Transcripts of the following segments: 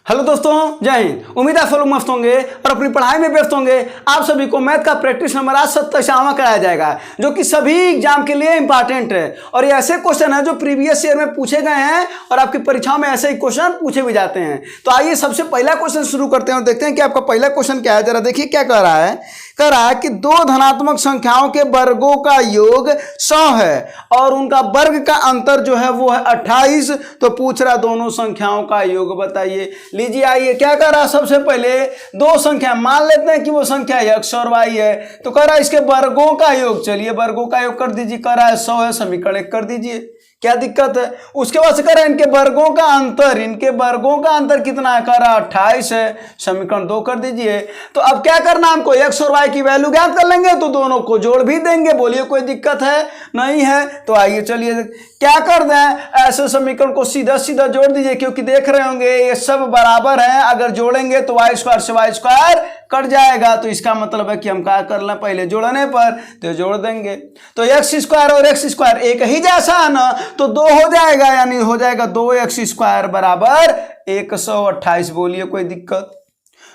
Hello दोस्तों, जय हिंद। उम्मीद है सब लोग मस्त होंगे और अपनी पढ़ाई में व्यस्त होंगे। आप सभी को मैथ का प्रैक्टिस नंबर आज 27वां कराया जाएगा, जो कि सभी एग्जाम के लिए इंपॉर्टेंट है। और ये ऐसे क्वेश्चन है जो प्रीवियस ईयर में पूछे गए हैं और आपकी परीक्षाओं में ऐसे ही क्वेश्चन पूछे भी जाते हैं। तो आइए सबसे पहला क्वेश्चन शुरू करते हैं और देखते हैं कि आपका पहला क्वेश्चन क्या है। जरा देखिए क्या कह रहा है। कह रहा है कि दो धनात्मक संख्याओं के वर्गों का योग 100 है और उनका वर्ग का अंतर जो है वो है 28। तो पूछ रहा दोनों संख्याओं का योग बताइए। लीजिए, आइए क्या कर रहा है। सबसे पहले दो संख्या मान लेते हैं कि वो संख्या x और y है। तो कह रहा है इसके वर्गों का योग, चलिए वर्गों का योग कर दीजिए। कह रहा है 100 है, समीकरण 1 कर दीजिए, क्या दिक्कत है। उसके बाद से कह रहा है इनके वर्गों का अंतर, इनके वर्गों का अंतर कितना है। कह रहा है 28 है, समीकरण 2 कर दीजिए। तो अब क्या करना हमको, x और y की वैल्यू ज्ञात कर लेंगे तो दोनों को जोड़ भी देंगे। बोलिए कोई दिक्कत है नहीं है। तो आइए चलिए क्या कर दें, ऐसे समीकरण को सीधा सीधा जोड़ दीजिए, क्योंकि देख रहे होंगे ये सब बराबर है। अगर जोड़ेंगे तो y स्क्वायर से y स्क्वायर कट जाएगा। तो इसका मतलब है कि हम क्या कर लें, पहले जोड़ने पर तो जोड़ देंगे। तो एक्स स्क्वायर और एक्स स्क्वायर एक ही जैसा है ना, तो 2 हो जाएगा, यानी हो जाएगा 2x स्क्वायर बराबर 128। बोलिए कोई दिक्कत।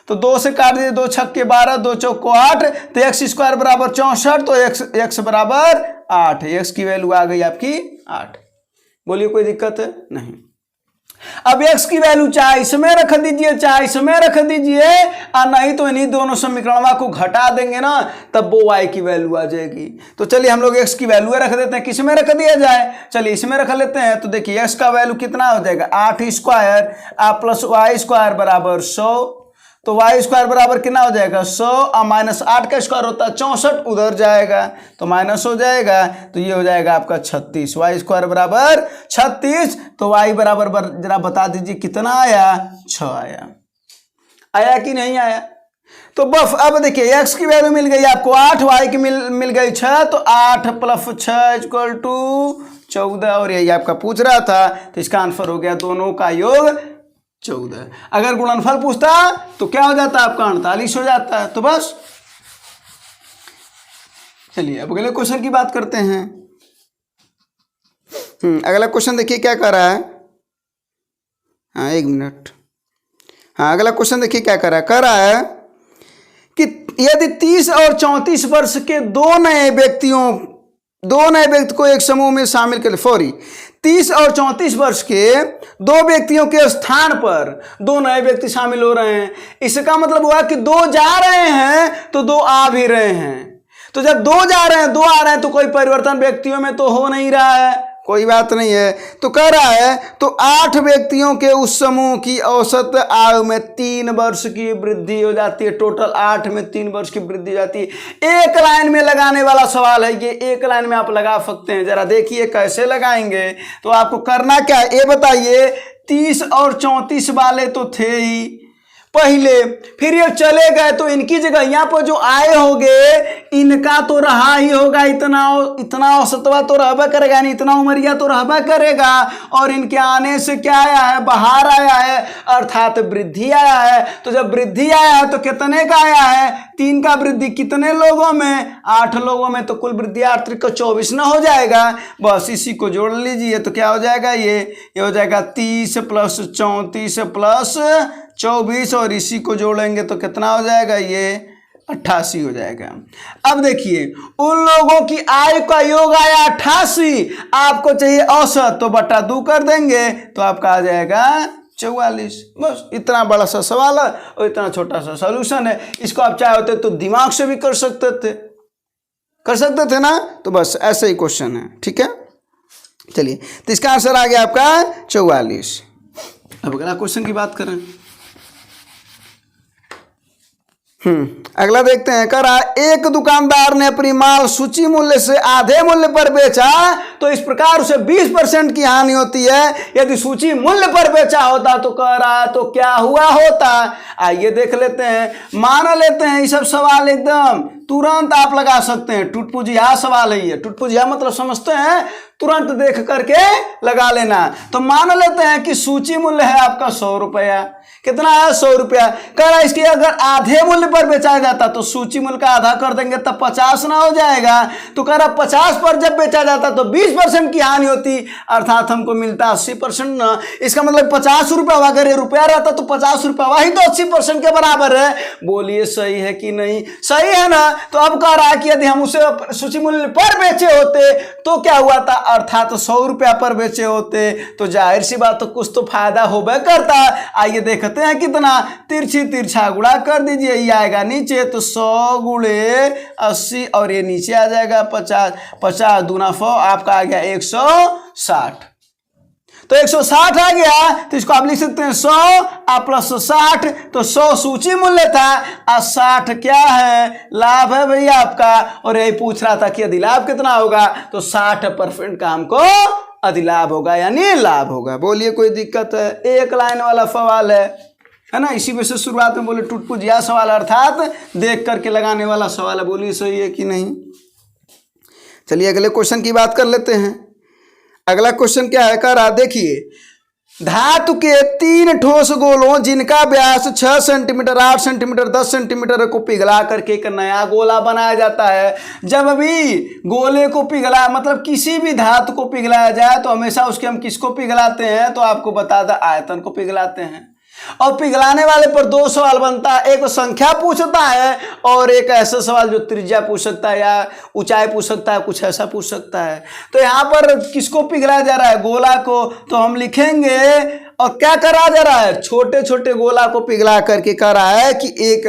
तो 2 से काट दीजिए, 2 छक्के 12, 2 चौको 8। तो एक्स स्क्वायर बराबर 64, तो x बराबर 8। x की वैल्यू आ गई आपकी 8। बोलिए कोई दिक्कत है नहीं। अब x की वैल्यू चाहे इसमें रख दीजिए, चाहे इसमें रख दीजिए, और नहीं तो इन्हीं दोनों समीकरणों को घटा देंगे ना, तब वो y की वैल्यू आ जाएगी। तो चलिए हम लोग x की वैल्यू रख देते हैं। किसमें रख दिया जाए, चलिए इसमें रख लेते हैं। तो देखिए x का वैल्यू कितना हो जाएगा, 8 स्क्वायर प्लस y स्क्वायर बराबर 100। तो y स्क्वायर बराबर कितना हो जाएगा 100 और -8 का स्क्वायर होता है 64, उधर जाएगा तो माइनस हो जाएगा। तो ये हो जाएगा आपका 36। y स्क्वायर बराबर 36। तो y बराबर जरा बता दीजिए कितना आया, 6 आया। आया कि नहीं आया। तो बस अब देखिए x की वैल्यू मिल गई आपको 8, y की मिल गई 6। तो 8 + 6 = 14। और यही आपका पूछ रहा था, तो इसका आंसर हो गया दोनों का योग 14। अगर गुणनफल पूछता तो क्या हो जाता आपका 48 हो जाता है। तो बस चलिए अब अगले क्वेश्चन की बात करते हैं। अगला क्वेश्चन देखिए क्या कर रहा है। हाँ एक मिनट। हाँ अगला क्वेश्चन देखिए क्या कर रहा है कि यदि 30 और 34 वर्ष के दो नए व्यक्ति को एक समूह में शामिल कर, 30 और 34 वर्ष के दो व्यक्तियों के स्थान पर दो नए व्यक्ति शामिल हो रहे हैं। इसका मतलब हुआ कि 2 जा रहे हैं तो 2 आ भी रहे हैं। तो जब 2 जा रहे हैं 2 आ रहे हैं तो कोई परिवर्तन व्यक्तियों में तो हो नहीं रहा है, कोई बात नहीं है। तो कह रहा है तो 8 व्यक्तियों के उस समूह की औसत आयु में 3 वर्ष की वृद्धि हो जाती है। टोटल 8 में 3 वर्ष की वृद्धि हो जाती है। एक लाइन में लगाने वाला सवाल है ये, एक लाइन में आप लगा सकते हैं। जरा देखिए कैसे लगाएंगे। तो आपको करना क्या है ये बताइए। 30 और 34 वाले तो थे ही पहले, फिर ये चले गए तो इनकी जगह यहाँ पर जो आए होंगे इनका तो रहा ही होगा, इतना औसतवा तो रहबा करेगा, नहीं इतना उमरिया तो रहबा करेगा। और इनके आने से क्या आया है, बाहर आया है, अर्थात वृद्धि आया है। तो जब वृद्धि आया है तो कितने का आया है, 3 का वृद्धि कितने लोगों में, 8 लोगों में। तो कुल वृद्धि 8 × 24 ना हो जाएगा। बस इसी को जोड़ लीजिए तो क्या हो जाएगा, ये हो जाएगा 30 + 34 + 24 और इसी को जोड़ेंगे तो कितना हो जाएगा, ये 88 हो जाएगा। अब देखिए उन लोगों की आयु का योग आया 88, आपको चाहिए औसत, तो बटा 2 कर देंगे तो आपका आ जाएगा 44। बस इतना बड़ा सा सवाल है और इतना छोटा सा सॉल्यूशन है। इसको आप चाहे होते तो दिमाग से भी कर सकते थे ना। तो बस ऐसे ही क्वेश्चन है, ठीक है। चलिए तो इसका आंसर आ गया आपका 44। अब अगला क्वेश्चन की बात करें। अगला देखते हैं। कह रहा एक दुकानदार ने अपनी माल सूची मूल्य से आधे मूल्य पर बेचा तो इस प्रकार उसे 20% की हानि होती है। यदि सूची मूल्य पर बेचा होता तो कह रहा तो क्या हुआ होता। आइए देख लेते हैं, मान लेते हैं ये सब सवाल एकदम तुरंत आप लगा सकते हैं। टुटपुजिया सवाल है ये। टुटपुजिया मतलब समझते हैं, तुरंत देख करके लगा लेना। तो मान लेते हैं कि सूची मूल्य है आपका 100 रुपया। कितना है? 100 रुपया। कह रहा है इसकी अगर आधे मूल्य पर बेचा जाता तो सूची मूल्य का आधा कर देंगे तब 50 ना हो जाएगा। तो कह रहा 50 पर जब बेचा जाता तो 20% की हानि होती, अर्थात हमको मिलता 80% ना। इसका मतलब 50 रुपया अगर ये रुपया रहता तो 50 रुपया वही तो 80% के बराबर है। बोलिए सही है कि नहीं? सही है ना। तो अब कह रहा है कि यदि हम उसे सूची मूल्य पर बेचे होते तो क्या हुआ था, अर्थात 100 रुपया पर बेचे होते तो जाहिर सी बात तो कुछ तो फायदा होबे करता। आइए देखते हैं कितना। तिरछी तिरछा गुणा कर दीजिए, ये आएगा नीचे तो 100 गुणे 80 और ये नीचे आ जाएगा 50। 50 दूना 100 आपका आ गया 160। तो 160 आ गया तो इसको आप लिख सकते हैं 100 प्लस 60। तो 100 सूची मूल्य था और 60 क्या है? लाभ है भैया आपका। और यही पूछ रहा था कि अधिलाभ कितना होगा, तो 60% का हमको अधिलाभ होगा यानी लाभ होगा। बोलिए कोई दिक्कत है? एक लाइन वाला सवाल है ना। इसी में से शुरुआत में बोले टुटपुजिया सवाल अर्थात देख करके लगाने वाला सवाल है। बोलिए सही है कि नहीं? चलिए अगले क्वेश्चन की बात कर लेते हैं। अगला क्वेश्चन क्या है? कह रहा देखिए, धातु के 3 ठोस गोलों जिनका व्यास 6 सेंटीमीटर, 8 सेंटीमीटर, 10 सेंटीमीटर को पिघला करके एक नया गोला बनाया जाता है। जब भी गोले को पिघला मतलब किसी भी धातु को पिघलाया जाए तो हमेशा उसके हम किसको पिघलाते हैं, तो आपको बता दें आयतन को पिघलाते हैं। और पिघलाने वाले पर 2 सवाल बनता है, एक संख्या पूछता है और एक ऐसा सवाल जो त्रिज्या पूछ सकता है या ऊंचाई पूछ सकता है, कुछ ऐसा पूछ सकता है। तो यहाँ पर किसको पिघलाया जा रहा है? गोला को। तो हम लिखेंगे और क्या करा जा रहा है? छोटे छोटे गोला को पिघला करके कर रहा है कि एक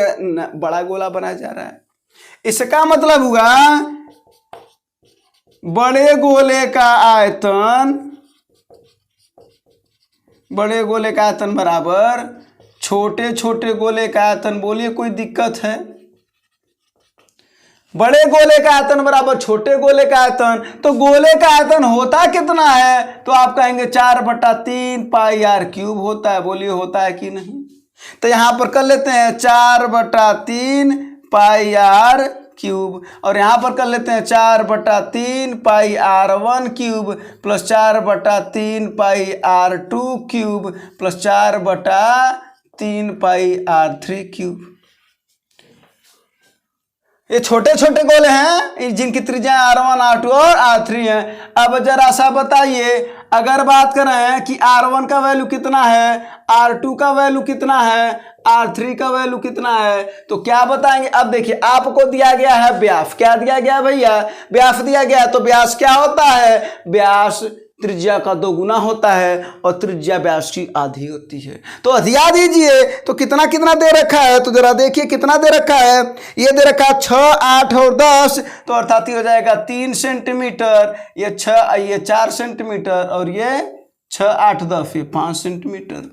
बड़ा गोला बनाया जा रहा है। इसका मतलब हुआ बड़े गोले का आयतन, बड़े गोले का आयतन बराबर छोटे छोटे गोले का आयतन। बोलिए कोई दिक्कत है? बड़े गोले का आयतन बराबर छोटे गोले का आयतन। तो गोले का आयतन होता कितना है? तो आप कहेंगे 4/3 पाई आर क्यूब होता है। बोलिए होता है कि नहीं? तो यहां पर कर लेते हैं 4/3 पाई आर क्यूब और यहाँ पर कर लेते हैं 4/3 पाई R1 क्यूब प्लस 4/3 पाई R2 क्यूब प्लस 4/3 पाई R3 क्यूब। ये छोटे छोटे गोले हैं जिनकी त्रिज्या R1, R2 और R3 है। अब जरा सा बताइए, अगर बात करें कि R1 का वैल्यू कितना है, R2 का वैल्यू कितना है, R3 का वैल्यू कितना है, तो क्या बताएंगे? अब देखिए आपको दिया गया है व्यास। क्या दिया गया भैया? व्यास दिया गया। तो व्यास क्या होता है? व्यास त्रिज्या का 2 गुना होता है और त्रिज्या व्यास की आधी होती है। तो अधिया दीजिए। तो कितना कितना दे रखा है? तो जरा देखिए कितना दे रखा है। ये दे रखा है 6, 8 और 10। तो अर्थात ये हो जाएगा 3 सेंटीमीटर, ये 6, ये 4 सेंटीमीटर और ये 6, 8, 10, ये 5 सेंटीमीटर।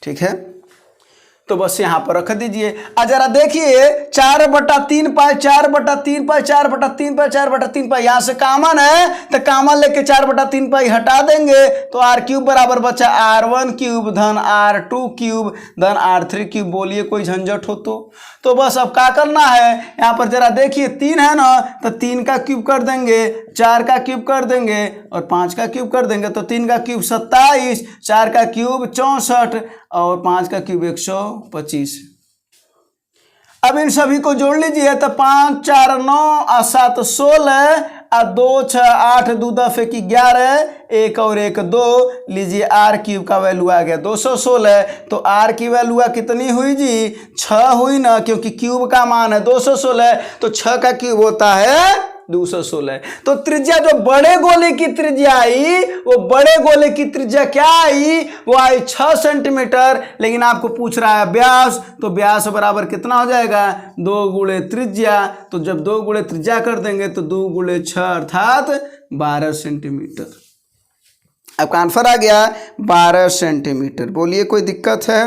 ठीक है। तो बस यहाँ पर रख दीजिए। जरा देखिए 4/3 पाई 4/3 पाई 4/3 पाई 4/3 पाई, यहाँ से कामन है तो कामन लेके 4/3 पाई हटा देंगे तो R क्यूब बराबर बचा R1 क्यूब धन R2 क्यूब धन R3 क्यूब। बोलिए कोई झंझट हो तो बस अब क्या करना है, यहाँ पर जरा देखिए 3 है ना, तो 3 का क्यूब कर देंगे, 4 का क्यूब कर देंगे और 5 का क्यूब कर देंगे। तो 3 का क्यूब 27, 4 का क्यूब 64 और 5 का क्यूब 125। अब इन सभी को जोड़ लीजिए तो 5, 4, 9 और 7, 16 और 2, 6, 8, 2, 10, 11, 1 और 1, 2। लीजिए R क्यूब का वैल्यू आ गया 216। तो R की वैल्यू कितनी हुई जी? 6 हुई ना, क्योंकि क्यूब का मान है 216 तो 6 का क्यूब होता है 216। तो त्रिज्या जो बड़े गोले की त्रिज्या आई, वो बड़े गोले की त्रिज्या क्या आई? वो आई 6 सेंटीमीटर। लेकिन आपको पूछ रहा है व्यास, तो व्यास बराबर कितना हो जाएगा? 2 गुणे त्रिज्या। तो जब 2 गुणे त्रिज्या कर देंगे तो 2 गुणे 6 अर्थात 12 सेंटीमीटर। आपका आंसर आ गया 12 सेंटीमीटर। बोलिए कोई दिक्कत है?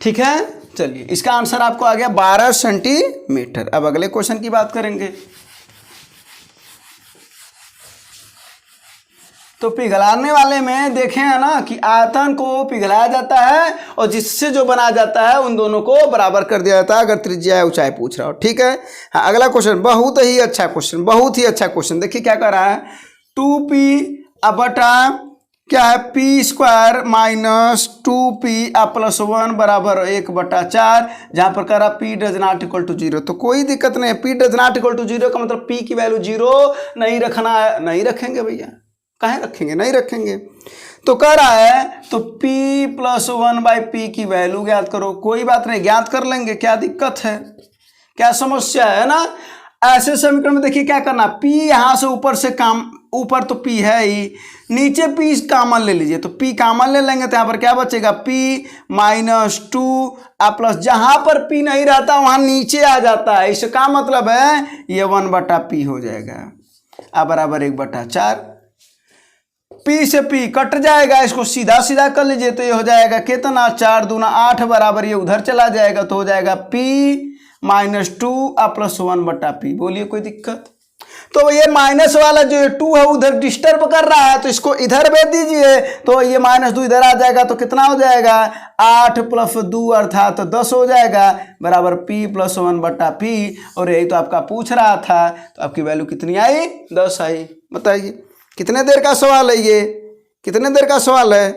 ठीक है, चलिए इसका आंसर आपको आ गया 12 सेंटीमीटर। अब अगले क्वेश्चन की बात करेंगे। तो पिघलाने वाले में देखे हैं ना कि आयतन को पिघलाया जाता है और जिससे जो बनाया जाता है उन दोनों को बराबर कर दिया जाता है अगर त्रिज्या ऊंचाई पूछ रहा हो। ठीक है। हाँ, अगला क्वेश्चन बहुत ही अच्छा क्वेश्चन, बहुत ही अच्छा क्वेश्चन। देखिए क्या कर रहा है, 2p बटा क्या है p² माइनस 2p+1 बराबर 1/4, जहाँ पर कह रहा p does not equal to 0। तो कोई दिक्कत नहीं है, p does not equal to 0 का मतलब p की वैल्यू 0 नहीं रखना है। नहीं रखेंगे भैया, काहे रखेंगे, नहीं रखेंगे। तो कह रहा है तो p+1/p की वैल्यू ज्ञात करो। कोई बात नहीं, ज्ञात कर लेंगे, क्या दिक्कत है, क्या समस्या है ना। ऐसे समीकरण में देखिए क्या करना, p यहाँ से ऊपर से ऊपर तो p है ही, नीचे p कॉमन ले लीजिए। तो p कॉमन ले लेंगे तो यहाँ पर क्या बचेगा, p-2 प्लस जहाँ पर p नहीं रहता वहाँ नीचे आ जाता है। इसका मतलब है ये 1/p हो जाएगा बराबर 1/4। p से p कट जाएगा, इसको सीधा सीधा कर लीजिए तो ये हो जाएगा कितना, 4 दूना 8 बराबर ये उधर चला जाएगा तो हो जाएगा p-2 प्लस 1/p। बोलिए कोई दिक्कत। तो ये माइनस वाला जो 2 है उधर डिस्टर्ब कर रहा है तो इसको इधर भेज दीजिए, तो ये -2 इधर आ जाएगा तो कितना हो जाएगा, 8 + 2 अर्थात 10 हो जाएगा बराबर p+1/p। और यही तो आपका पूछ रहा था, तो आपकी वैल्यू कितनी आई, 10 आई। बताइए कितने देर का सवाल है ये, कितने देर का सवाल है,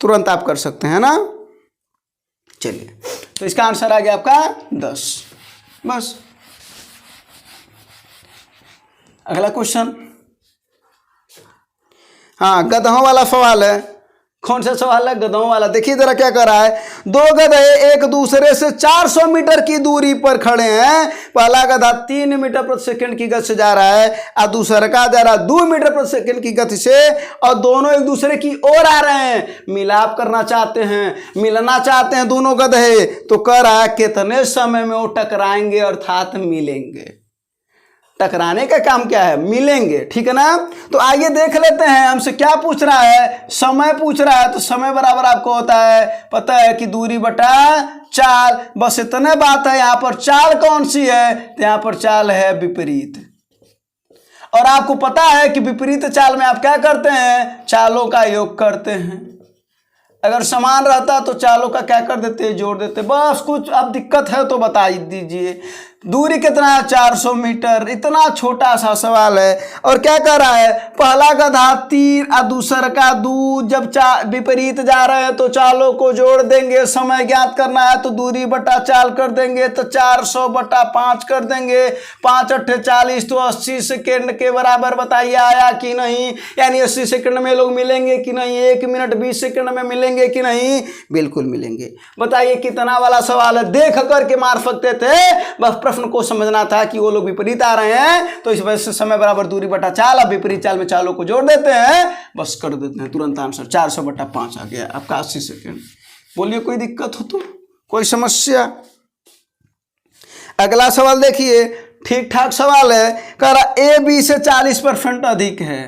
तुरंत आप कर सकते हैं ना। चलिए तो इसका आंसर आ गया आपका 10। बस अगला क्वेश्चन, हाँ गधों वाला सवाल है। कौन सा सवाल है, गधों वाला। देखिए जरा क्या कर रहा है, 2 गधे एक दूसरे से 400 मीटर की दूरी पर खड़े हैं। पहला गधा 3 मीटर प्रति सेकंड की गति से जा रहा है और दूसरा का जा रहा है 2 मीटर प्रति सेकंड की गति से, और दोनों एक दूसरे की ओर आ रहे हैं, मिलाप करना चाहते हैं, मिलना चाहते हैं दोनों गधे। तो कह रहा है कितने समय में वो टकराएंगे अर्थात मिलेंगे। टकराने का काम क्या है, मिलेंगे। ठीक है ना। तो आइए देख लेते हैं हमसे क्या पूछ रहा है, समय पूछ रहा है। तो समय बराबर आपको होता है, पता है कि दूरी बटा चाल। बस इतने बात है। यहाँ पर चाल कौन सी है, तो यहाँ पर चाल है विपरीत। और आपको पता है कि विपरीत चाल में आप क्या करते हैं, चालों का योग करते हैं। अगर समान रहता तो चालों का क्या कर देते, जोड़ देते। बस कुछ अब दिक्कत है तो बता दीजिए। दूरी कितना है, 400 मीटर। इतना छोटा सा सवाल है। और क्या कर रहा है, पहला गधा 3 और दूसरा का 2, जब विपरीत जा रहे हैं तो चालों को जोड़ देंगे। समय ज्ञात करना है तो दूरी बटा चाल कर देंगे, तो 400/5 कर देंगे। 5 × 8 = 40, तो 80 सेकेंड के बराबर। बताइए आया कि नहीं, यानी 80 सेकेंड में लोग मिलेंगे कि नहीं, 1 मिनट 20 सेकेंड में मिलेंगे कि नहीं, बिल्कुल मिलेंगे। बताइए कितना वाला सवाल है, देख करके मार सकते थे, बस प्रश्न को समझना था कि वो लोग विपरीत आ रहे हैं, तो इस वजह से समय बराबर दूरी बटा चाल। अब विपरीत चाल में चालों को जोड़ देते हैं, बस कर देते हैं, तुरंत आंसर 400/5 आ गया आपका 80 सेकेंड। बोलिए कोई दिक्कत हो तो, कोई समस्या। अगला सवाल देखिए, ठीक ठाक सवाल है। कह रहा ए बी से 40% अधिक है।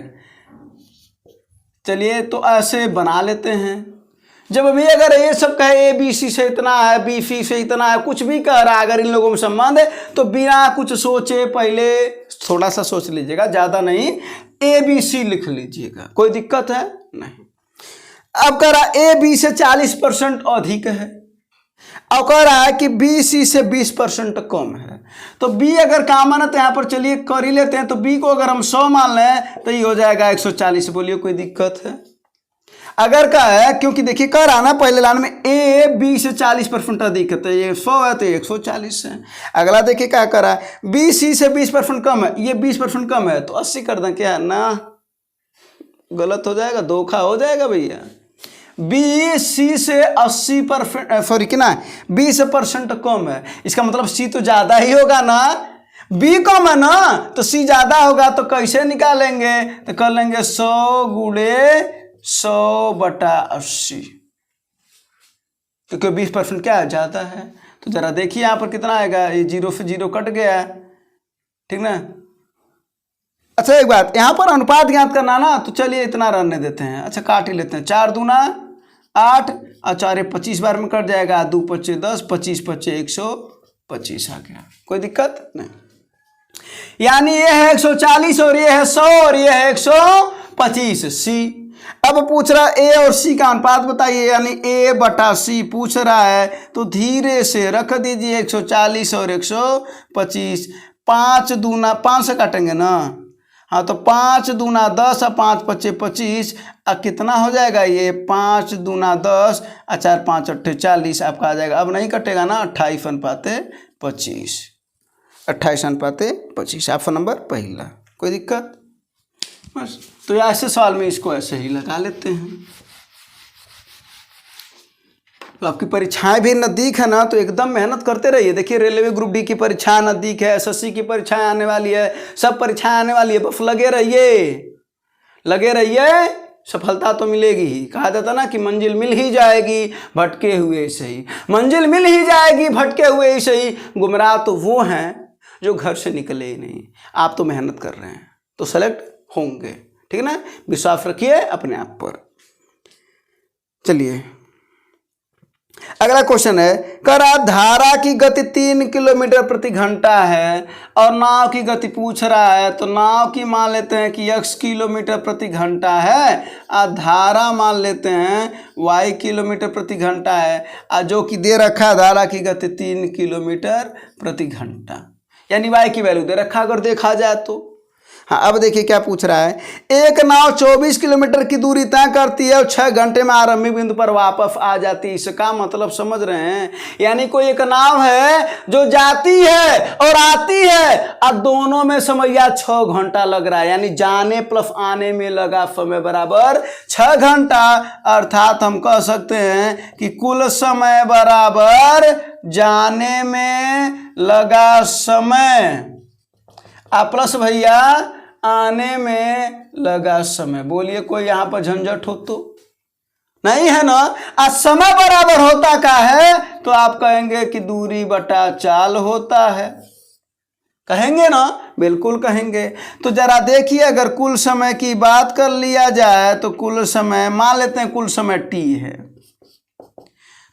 चलिए तो ऐसे बना लेते हैं। जब भी अगर ये सब कहे ए बी सी से इतना है, बी सी से इतना है, कुछ भी कह रहा है, अगर इन लोगों में संबंध है तो बिना कुछ सोचे पहले थोड़ा सा सोच लीजिएगा, ज़्यादा नहीं, ए बी सी लिख लीजिएगा, कोई दिक्कत है नहीं। अब कह रहा है ए बी से 40% अधिक है। अब कह रहा है कि बी सी से 20% कम है। तो बी अगर कॉमन है तो यहाँ पर चलिए कर ही लेते हैं। तो बी को अगर हम 100 मान लें तो ये हो जाएगा 140। बोलिए कोई दिक्कत है। अगर का है, क्योंकि देखिए कह रहा ना पहले लाइन में ए बी से 40% अधिक है, तो ये 100 है तो 140 है। अगला देखिए क्या कर रहा है, बी सी से 20% कम है, ये 20% कम है तो 80 कर दें। क्या ना गलत हो जाएगा, धोखा हो जाएगा भैया। बी सी से 80%, सॉरी कितना है, 20% कम है, इसका मतलब सी तो ज़्यादा ही होगा ना। बी कम है ना तो सी ज़्यादा होगा, तो कैसे निकालेंगे, तो कर लेंगे 100 × 100/80, क्योंकि 20% क्या है, ज़्यादा है। तो ज़रा देखिए यहाँ पर कितना आएगा, ये 0 से 0 कट गया, ठीक ना। अच्छा एक बात, यहाँ पर अनुपात ज्ञात करना ना, तो चलिए इतना रहने देते हैं। अच्छा काट ही लेते हैं, 4 दूना 8 और 4 25 बार में कट जाएगा, 2 × 5 = 10, 25 × 5 = 125 आ गया, कोई दिक्कत नहीं। यानी ये है 140 और ये है 100 और ये है 125 सी। अब पूछ रहा ए और सी का अनुपात बताइए, यानी ए बटा सी पूछ रहा है, तो धीरे से रख दीजिए 140 और 125। 5 दूना 5 से काटेंगे ना, हाँ तो 5 दूना 10 और 5 पच्चे 25, कितना हो जाएगा ये 5 दूना 10 और 4 5 अट्ठे 40 आपका आ जाएगा। अब नहीं कटेगा ना, 28:25, 28:25 ऑप्शन नंबर पहला। कोई दिक्कत? बस तो ऐसे सवाल में इसको ऐसे ही लगा लेते हैं। तो आपकी परीक्षाएं भी नज़दीक है ना, तो एकदम मेहनत करते रहिए। देखिए रेलवे ग्रुप डी की परीक्षा नज़दीक है, एसएससी की परीक्षाएं आने वाली है, सब परीक्षाएं आने वाली है। बस लगे रहिए, लगे रहिए, सफलता तो मिलेगी ही। कहा जाता ना कि मंजिल मिल ही जाएगी भटके हुए सही, मंजिल मिल ही जाएगी भटके हुए ही सही। गुमराह तो वो हैं जो घर से निकले ही नहीं। आप तो मेहनत कर रहे हैं तो सेलेक्ट होंगे, ठीक है ना। विश्वास रखिए अपने आप पर। चलिए अगला क्वेश्चन है, करा धारा की गति 3 किलोमीटर प्रति घंटा है और नाव की गति पूछ रहा है। तो नाव की मान लेते हैं कि x किलोमीटर प्रति घंटा है और धारा मान लेते हैं y किलोमीटर प्रति घंटा है, और जो कि दे रखा है धारा की गति 3 किलोमीटर प्रति घंटा, यानी y की वैल्यू दे रखा अगर देखा जाए तो। हाँ अब देखिए क्या पूछ रहा है, एक नाव 24 किलोमीटर की दूरी तय करती है और 6 घंटे में आरंभिक बिंदु पर वापस आ जाती है। इसका मतलब समझ रहे हैं, यानी कोई एक नाव है जो जाती है और आती है और दोनों में समय 6 घंटा लग रहा है, यानी जाने प्लस आने में लगा समय बराबर 6 घंटा। अर्थात हम कह सकते हैं कि कुल समय बराबर जाने में लगा समय प्लस भैया आने में लगा समय। बोलिए कोई यहाँ पर झंझट हो तो नहीं है ना। आज समय बराबर होता का है तो आप कहेंगे कि दूरी बटा चाल होता है, कहेंगे ना, बिल्कुल कहेंगे। तो जरा देखिए अगर कुल समय की बात कर लिया जाए तो कुल समय मान लेते हैं, कुल समय t है,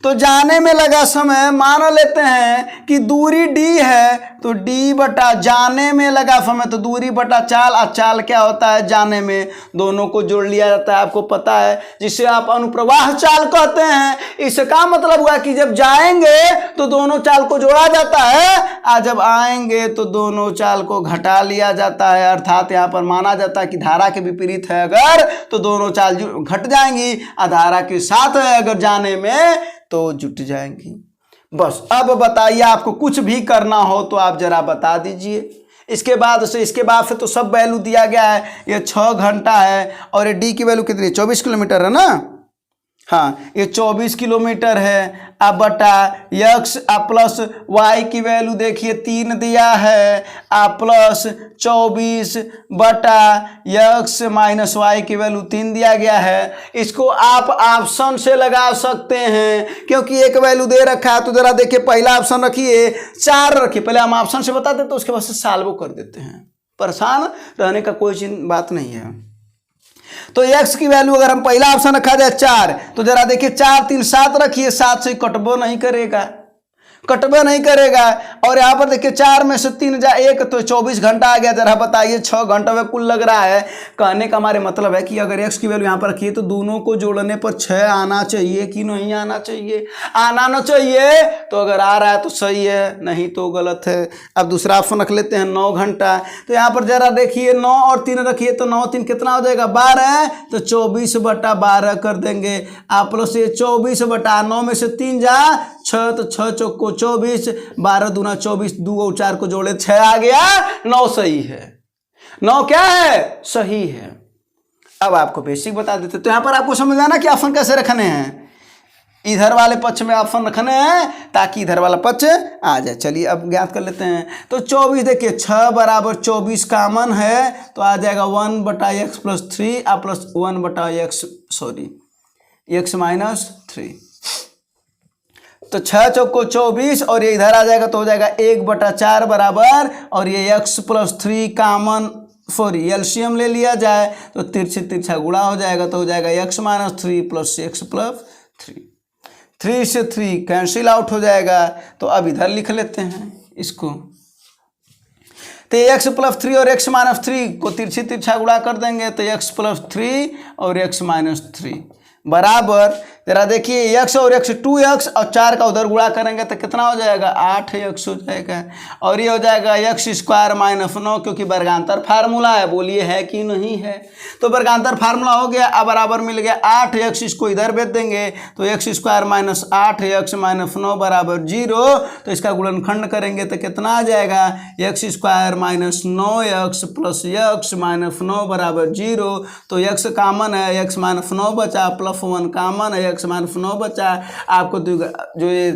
तो जाने में लगा समय मान लेते हैं कि दूरी d है, तो d बटा जाने में लगा समय तो दूरी बटा चाल। और चाल क्या होता है, जाने में दोनों को जोड़ लिया जाता है, आपको पता है, जिसे आप अनुप्रवाह चाल कहते हैं। इसका मतलब हुआ कि जब जाएंगे तो दोनों चाल को जोड़ा जाता है और जब आएंगे तो दोनों चाल को घटा लिया जाता है। अर्थात यहाँ पर माना जाता है कि धारा के विपरीत है अगर तो दोनों चाल घट जाएंगी, और धारा के साथ है अगर जाने में तो जुट जाएंगी। बस अब बताइए, आपको कुछ भी करना हो तो आप जरा बता दीजिए। इसके बाद से तो सब वैल्यू दिया गया है। ये 6 घंटा है और ये डी की वैल्यू कितनी, 24 किलोमीटर है ना। हाँ ये 24 किलोमीटर है। अब बटा यक्स प्लस वाई की वैल्यू देखिए 3 दिया है, प्लस 24 बटा यक्स माइनस वाई की वैल्यू 3 दिया गया है। इसको आप ऑप्शन से लगा सकते हैं क्योंकि एक वैल्यू दे रखा है। तो जरा देखिए पहला ऑप्शन रखिए 4 रखिए, पहले हम ऑप्शन से बता देते तो उसके बाद से सॉल्व कर देते हैं। परेशान रहने का कोई बात नहीं है। तो x की वैल्यू अगर हम पहला ऑप्शन रखा जाए 4, तो जरा देखिए 4 3 7 रखिए, 7 से कटबो नहीं करेगा, कटबे नहीं करेगा। और यहाँ पर देखिए 4 में से 3 जा 1 तो 24 घंटा आ गया। जरा बताइए 6 घंटा में कुल लग रहा है। कहने का हमारे मतलब है कि अगर x की वैल्यू यहाँ पर रखिए तो दोनों को जोड़ने पर 6 आना चाहिए कि नहीं आना चाहिए, आना ना चाहिए। तो अगर आ रहा है तो सही है, नहीं तो गलत है। अब दूसरा ऑप्शन रख लेते हैं 9 घंटा। तो यहाँ पर जरा देखिए 9 और 3 रखिए तो 9 3 कितना हो जाएगा 12, तो 24 बटा 12 कर देंगे। आप प्लस ये 24 बटा 9 में से 3 जा 6, तो 6 चौको 24, 12 दूना 24, 2 और 4 को जोड़े 6 आ गया, 9 सही है। 9 क्या है, सही है। अब आपको बेसिक बता देते। तो यहां पर आपको समझ आना कि ऑप्शन कैसे रखने हैं। इधर वाले पक्ष में ऑप्शन रखने हैं ताकि इधर वाला पक्ष आ जाए। चलिए अब ज्ञात कर लेते हैं। तो 24 देखिए 6 बराबर 24 कामन है तो आ जाएगा 1 बटा x प्लस 3 प्लस 1 बटा x माइनस 3। तो 6 चौको 24 और ये इधर आ जाएगा तो हो जाएगा 1 बटा 4 बराबर, और ये x प्लस 3 कामन एलसीएम ले लिया जाए तो तिरछे तिरछा गुणा हो जाएगा तो हो जाएगा x minus 3 plus x plus 3। 3 से 3 कैंसिल आउट हो जाएगा। तो अब इधर लिख लेते हैं इसको। तो एक्स प्लस 3 और एक्स माइनस 3 को तिरछी तिरछा गुणा कर देंगे तो एक्स प्लस 3 और एक्स माइनस 3 बराबर, जरा देखिए एक्स और एक्स 2x और 4 का उधर गुणा करेंगे तो कितना हो जाएगा 8x हो जाएगा। और ये हो जाएगा एक्स स्क्वायर माइनस 9, क्योंकि वर्गांतर फार्मूला है, बोलिए है कि नहीं है। तो वर्गांतर फार्मूला हो गया, अब बराबर मिल गया 8x, इसको इधर भेज देंगे तो x square minus 8x minus 9 बराबर 0। तो इसका गुणनखंड करेंगे तो कितना आ जाएगा x square minus 9x plus x minus 9 बराबर 0। तो एक्स कॉमन है, एक्स माइनस 9 बचा, प्लस 1 कॉमन है, एक्स माइनस 9 बचा। आपको जो ये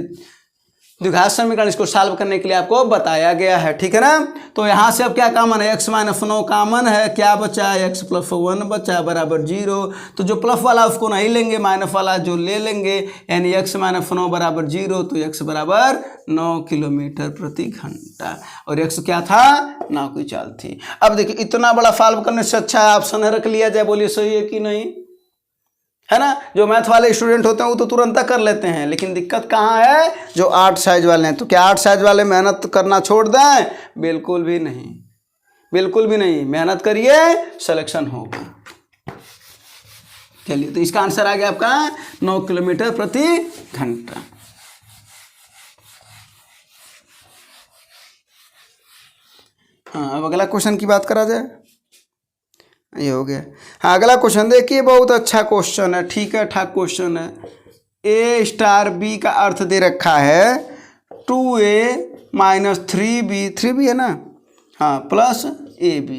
द्विघात समीकरण इसको सॉल्व करने के लिए आपको बताया गया है, ठीक है ना। तो यहाँ से अब क्या कॉमन है, एक्स माइनस 9 कॉमन है, क्या बचा एक्स प्लस 1 बचा बराबर 0। तो जो प्लस वाला उसको नहीं लेंगे, माइनस वाला जो ले लेंगे, यानी एक्स माइनस 9 बराबर 0। तो एक्स बराबर 9 किलोमीटर प्रति घंटा और एक्स क्या था, नाव की चाल थी। अब देखिए इतना बड़ा सॉल्व करने से अच्छा ऑप्शन रख लिया जाए, बोलिए सही है कि नहीं, है ना। जो मैथ वाले स्टूडेंट होते हैं वो तो तुरंत कर लेते हैं, लेकिन दिक्कत कहाँ है, जो 8 साइज वाले हैं। तो क्या 8 साइज वाले मेहनत करना छोड़ दें, बिल्कुल भी नहीं, बिल्कुल भी नहीं, मेहनत करिए, सिलेक्शन होगा। चलिए, तो इसका आंसर आ गया आपका 9 किलोमीटर प्रति घंटा। हाँ, अब अगला क्वेश्चन की बात करा जाए, ये हो गया। हाँ, अगला क्वेश्चन देखिए, बहुत अच्छा क्वेश्चन है, ठीक है ठाक क्वेश्चन है। a स्टार b का अर्थ दे रखा है 2a माइनस 3b है ना, हाँ, प्लस ab।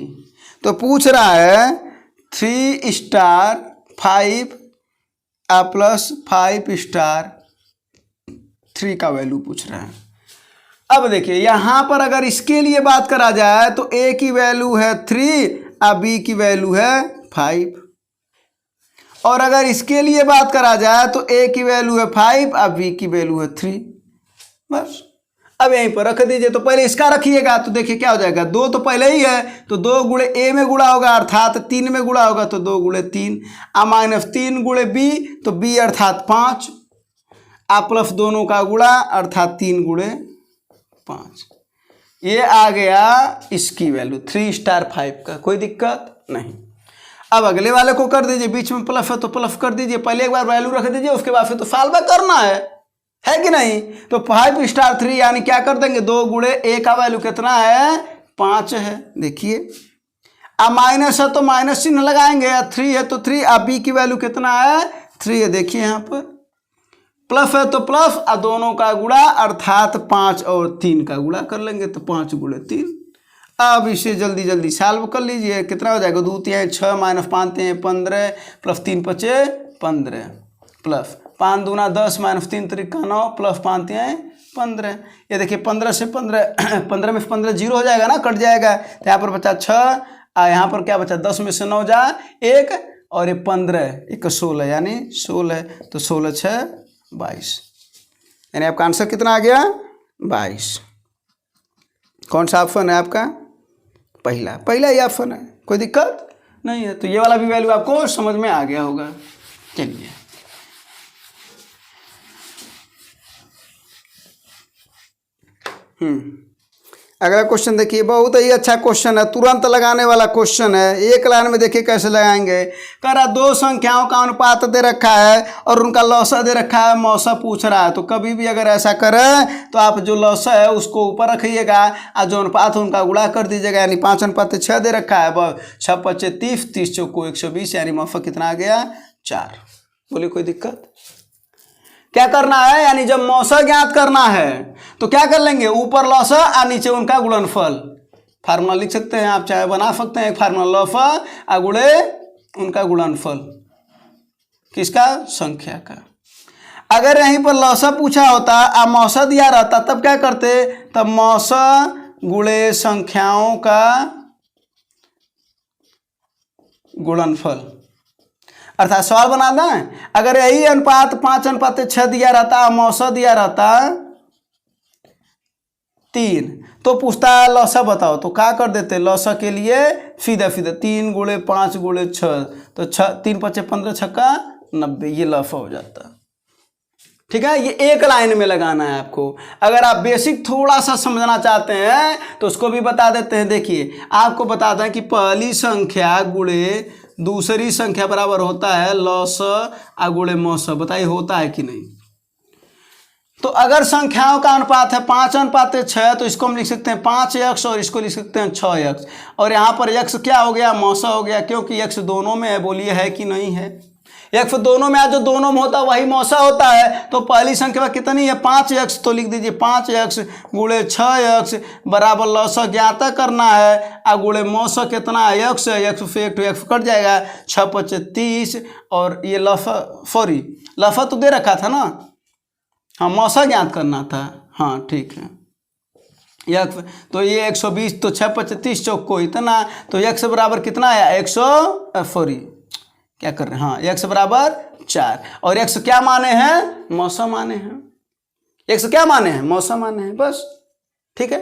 तो पूछ रहा है 3 स्टार 5 प्लस 5 स्टार 3 का वैल्यू पूछ रहा है। अब देखिए यहाँ पर अगर इसके लिए बात करा जाए तो a की वैल्यू है 3 अब b की वैल्यू है 5, और अगर इसके लिए बात करा जाए तो a की वैल्यू है 5 अब b की वैल्यू है 3। बस अब यहीं पर रख दीजिए। तो पहले इसका रखिएगा तो देखिए क्या हो जाएगा, 2 तो पहले ही है तो 2 गुणे a में गुणा होगा अर्थात 3 में गुणा होगा तो 2 गुणे 3 माइनस 3 गुणे b तो b अर्थात 5 प्लस दोनों का गुणा अर्थात 3 गुणे 5। ये आ गया इसकी वैल्यू 3 स्टार 5 का, कोई दिक्कत नहीं। अब अगले वाले को कर दीजिए, बीच में प्लस है तो प्लस कर दीजिए, पहले एक बार वैल्यू रख दीजिए, उसके बाद फिर तो सॉल्व करना है कि नहीं। तो 5 स्टार 3 यानी क्या कर देंगे, 2 गुणे a का वैल्यू कितना है 5 है। देखिए अब माइनस है तो माइनस चिन्ह लगाएंगे, 3 है तो 3, अब b की वैल्यू कितना है 3 है। देखिए यहाँ पर प्लस है तो प्लस दोनों का गुणा अर्थात 5 और 3 का गुणा कर लेंगे तो 5 गुणे 3। अब इसे जल्दी जल्दी सॉल्व कर लीजिए, कितना हो जाएगा, 2 3 6 माइनस 5 3 15 प्लस 3 5 15 प्लस 5 दूना 10 माइनस 3 3 9 प्लस 5 3 15। ये देखिए 15 से 15 में 15 जीरो हो जाएगा ना, कट जाएगा। तो यहाँ पर बचा 6, यहाँ पर क्या बचा 10 में से 9 जा 1 और ये 15 1 16 यानी 16, तो 16 6 22, यानी आपका आंसर कितना आ गया 22। कौन सा ऑप्शन है आपका, पहला ही ऑप्शन है, कोई दिक्कत नहीं है। तो ये वाला भी वैल्यू आपको समझ में आ गया होगा। चलिए अगला क्वेश्चन देखिए, बहुत ही अच्छा क्वेश्चन है, तुरंत लगाने वाला क्वेश्चन है। एक लाइन में देखिए कैसे लगाएंगे। कह रहा 2 संख्याओं का अनुपात दे रखा है और उनका लौसा दे रखा है, मौसा पूछ रहा है। तो कभी भी अगर ऐसा करें तो आप जो लौसा है उसको ऊपर रखिएगा और जो अनुपात उनका गुणा कर दीजिएगा। यानी 5:6 दे रखा है, 6 5 30 30 चौको 120, यानी मौसा कितना आ गया 4। बोलिए कोई दिक्कत। क्या करना है, यानी जब मौसा ज्ञात करना है तो क्या कर लेंगे, ऊपर लौसा और नीचे उनका गुणनफल। फार्मूला लिख सकते हैं आप, चाहे बना सकते हैं एक फार्मूला, लौसा और गुणे उनका गुणनफल किसका, संख्या का। अगर यहीं पर लौसा पूछा होता और मौसा दिया रहता तब क्या करते, तब मौसा गुणे संख्याओं का गुणनफल, अर्थात सवाल बना दें। अगर यही अनुपात 5:6 दिया रहता, मौसा दिया रहता 3, तो पूछता है लौसा बताओ, तो क्या कर देते, लौसा के लिए सीधा 3 गुणे 5 गुणे 6, तो 3 5 15 6 90, ये लौसा हो जाता। ठीक है, ये एक लाइन में लगाना है आपको। अगर आप बेसिक थोड़ा सा समझना चाहते हैं तो उसको भी बता देते हैं। देखिए आपको बताते हैं कि पहली संख्या गुणे दूसरी संख्या बराबर होता है लॉस गुणे मौस। बताइए होता है कि नहीं। तो अगर संख्याओं का अनुपात है 5:6 तो इसको हम लिख सकते हैं 5x और इसको लिख सकते हैं 6x। और यहाँ पर x क्या हो गया, मौसा हो गया, क्योंकि x दोनों में है। बोलिए है कि नहीं है। x दोनों में है, जो दोनों में होता है वही मौसा होता है। तो पहली संख्या कितनी है 5x, तो लिख दीजिए 5x गुणे 6x बराबर लौसा ज्ञात करना है। गुणे मौसा कितना है x है, x से x कट जाएगा, 6×5 30। और ये लफा तो दे रखा था ना, हाँ मौसा ज्ञात करना था। हाँ ठीक है, x तो ये 120, तो 6×5 30 चौक को इतना, तो x बराबर कितना है 100 क्या कर रहे हैं, हाँ x बराबर 4। और x क्या माने हैं, मौसा माने हैं। x क्या माने हैं, मौसा माने हैं, बस ठीक है।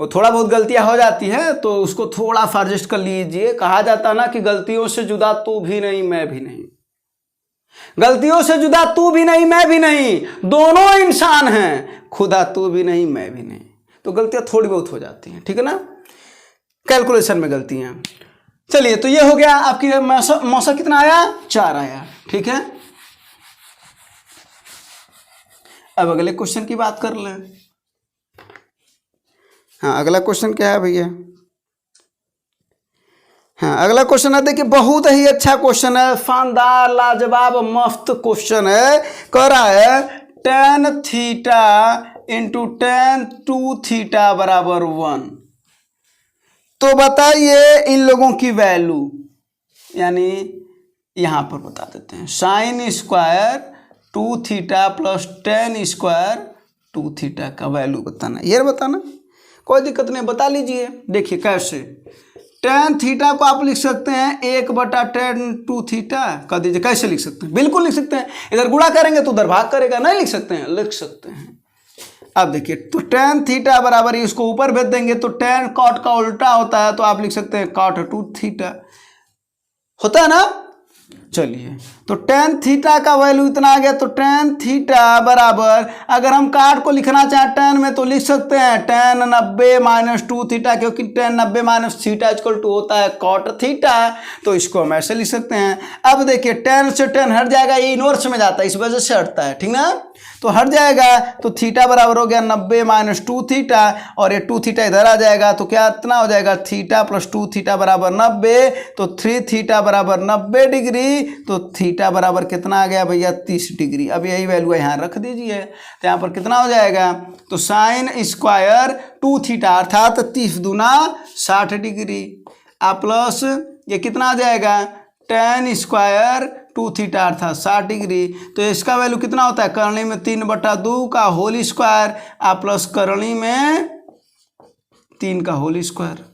वो थोड़ा बहुत गलतियां हो जाती है तो उसको थोड़ा सा एडजस्ट कर लीजिए। कहा जाता है ना कि गलतियों से जुदा तू भी नहीं मैं भी नहीं, गलतियों से जुदा तू भी नहीं मैं भी नहीं, दोनों इंसान हैं, खुदा तू भी नहीं मैं भी नहीं। तो गलतियां थोड़ी बहुत हो जाती हैं, ठीक है ना, कैलकुलेशन में गलतियां। चलिए तो ये हो गया आपकी मौसा कितना आया, 4 आया, ठीक है। अब अगले क्वेश्चन की बात कर लें। हाँ अगला क्वेश्चन क्या है भैया, हाँ अगला क्वेश्चन है, देखिए बहुत ही अच्छा क्वेश्चन है, शानदार लाजवाब मस्त क्वेश्चन है। कह रहा है tan theta into tan 2 theta बराबर 1। तो बताइए इन लोगों की वैल्यू, यानी यहाँ पर बता देते हैं sine square 2 theta plus tan square 2 theta का वैल्यू बताना। ये बताना कोई दिक्कत नहीं, बता लीजिए। देखिए कैसे, tan थीटा को आप लिख सकते हैं 1/tan 2 थीटा कर दीजिए। कैसे लिख सकते हैं, बिल्कुल लिख सकते हैं। इधर गुणा करेंगे तो उधर भाग करेगा, नहीं लिख सकते हैं, लिख सकते हैं। अब देखिए तो tan थीटा बराबर ही उसको ऊपर भेज देंगे तो tan cot का उल्टा होता है, तो आप लिख सकते हैं cot 2 थीटा होता है ना। चलिए तो tan थीटा का वैल्यू इतना आ गया, तो tan थीटा बराबर अगर हम काट को लिखना चाहें tan में तो लिख सकते हैं tan 90 - 2 थीटा, क्योंकि tan 90 - थीटा इक्वल टू होता है cot थीटा। तो इसको हम ऐसे लिख सकते हैं। अब देखिए tan से tan हट जाएगा, ये इनवर्स में जाता है, इस वजह से हटता है, ठीक ना। तो हट जाएगा तो थीटा बराबर हो गया 90 - 2 थीटा, और ये 2 थीटा इधर आ जाएगा तो क्या इतना हो जाएगा थीटा प्लस 2 थीटा बराबर 90। तो 3 थीटा बराबर 90 डिग्री, तो थीटा बराबर कितना आ गया भैया 30 डिग्री। अब यही वैल्यू यहाँ रख दीजिए, तो यहाँ पर कितना हो जाएगा, तो साइन स्क्वायर 2 थीटा अर्थात 30 दूना 60 डिग्री, आप प्लस ये कितना आ जाएगा tan स्क्वायर 2 थीटा अर्थात 60 डिग्री। तो इसका वैल्यू कितना होता है, करनी में 3/2 का होल स्क्वायर, आप प्लस करनी में 3 का होल स्क्वायर।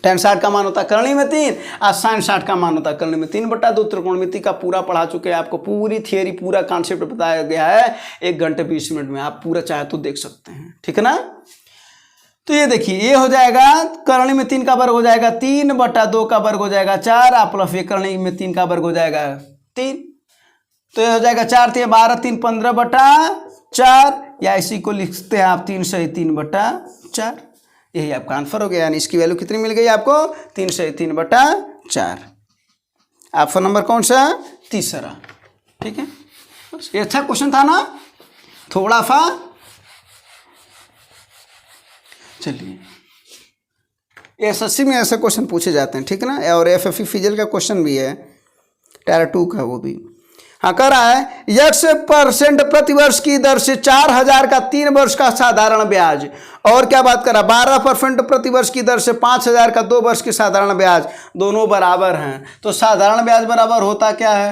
tan 60 का मान होता है करनी में 3 और sin 60 का मान होता है करनी में 3/2। त्रिकोणमिति का पूरा पढ़ा चुके हैं, आपको पूरी थियरी पूरा कॉन्सेप्ट बताया गया है 1 घंटे 20 मिनट में, आप पूरा चाहे तो देख सकते हैं, ठीक है ना। तो ये देखिए ये हो जाएगा करनी में 3 का वर्ग हो जाएगा 3/2 का वर्ग हो जाएगा 4, आप प्लस ये करनी में 3 का वर्ग हो जाएगा 3। तो ये हो जाएगा 4 3 12 3 15/4, या इसी को लिखते हैं आप 3 से 3/4। यही आपका आंसर हो गया, यानी इसकी वैल्यू कितनी मिल गई आपको 3 से 3/4। ऑप्शन नंबर कौन सा, तीसरा, ठीक है। ये अच्छा क्वेश्चन था ना, थोड़ा सा। चलिए एसएससी में ऐसे क्वेश्चन पूछे जाते हैं, ठीक है ना, और एफएफई फिजिकल का क्वेश्चन भी है टायर 2 का, वो भी। हाँ कह रहा है x% प्रतिवर्ष की दर से 4000 का 3 वर्ष का साधारण ब्याज, और क्या बात कर रहा है 12% प्रतिवर्ष की दर से 5000 का 2 वर्ष की साधारण ब्याज, दोनों बराबर हैं। तो साधारण ब्याज बराबर होता क्या है,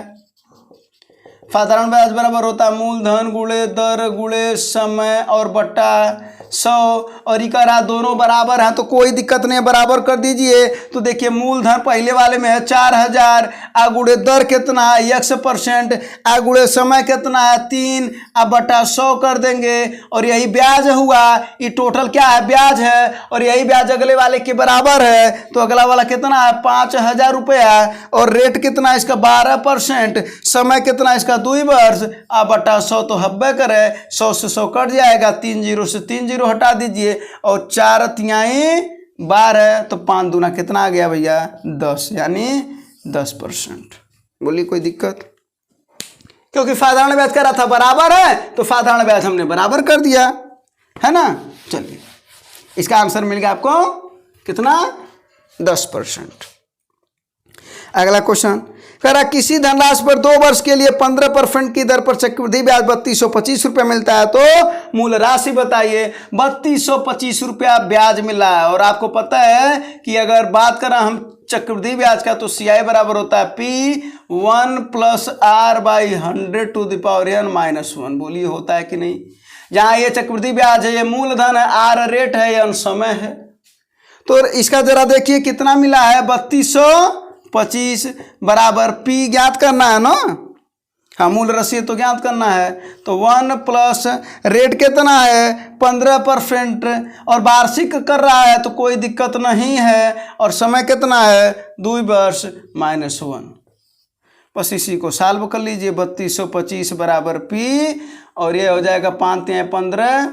साधारण ब्याज बराबर होता है मूलधन गुणे दर गुणे समय और बट्टा 100, और इकरा दोनों बराबर हैं तो कोई दिक्कत नहीं है, बराबर कर दीजिए। तो देखिए मूलधन पहले वाले में है 4000, गुणे दर कितना है x%, गुणे समय कितना है 3, बटा 100 कर देंगे, और यही ब्याज हुआ। ये टोटल क्या है, ब्याज है, और यही ब्याज अगले वाले के बराबर है। तो अगला वाला कितना है 5000 रुपया, और रेट कितना है इसका 12%, समय कितना है इसका 2 वर्ष अब बटा 100 तो हब्बे करे, 100 से 100 कट जाएगा, 3 जीरो से 3 जीरो हटा दीजिए और 4 तिहाई 12 तो 5 दूना कितना आ गया भैया 10, यानी 10%। बोलिए कोई दिक्कत? क्योंकि साधारण ब्याज कह रहा था बराबर है तो साधारण ब्याज हमने बराबर कर दिया है ना। चलिए इसका आंसर मिल गया आपको कितना 10%। अगला क्वेश्चन कह रहा किसी धनराशि पर 2 वर्ष के लिए 15% की दर पर चक्रवृद्धि ब्याज 3225 रुपया मिलता है तो मूल राशि बताइए। 3225 रुपया ब्याज मिला है और आपको पता है कि अगर बात करें हम चक्रवृद्धि ब्याज का तो CI बराबर होता है P1 + R/100⁻n-1। बोलिए होता है कि नहीं? जहाँ ये चक्रवृद्धि ब्याज है, ये मूलधन है, R रेट है, ये अनुसमय है। तो इसका जरा देखिए कितना मिला है 3225 बराबर P ज्ञात करना है ना, हाँ मूल राशि तो ज्ञात करना है। तो 1 प्लस रेट कितना है 15% और वार्षिक कर रहा है तो कोई दिक्कत नहीं है और समय कितना है 2 वर्ष -1। बस इसी को सॉल्व कर लीजिए। 3225 बराबर P और ये हो जाएगा 5 × 15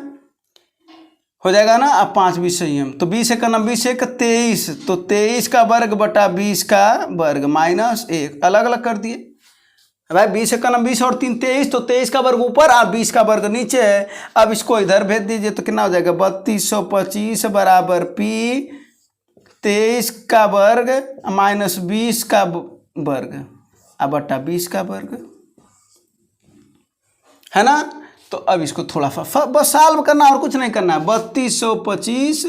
हो जाएगा ना। अब 5 20 संयम तो 20 × 20 = 23 तो 23 का वर्ग बटा 20 का वर्ग -1 अलग अलग कर दिए भाई। 20 × 20 और 3 23 तो 23 का वर्ग ऊपर और 20 का वर्ग नीचे है। अब इसको इधर भेज दीजिए तो कितना हो जाएगा 3225 बराबर P 23 का वर्ग -20 का वर्ग अब बटा 20 का वर्ग है ना। तो अब इसको थोड़ा सा बस सॉल्व करना और कुछ नहीं करना है। 3225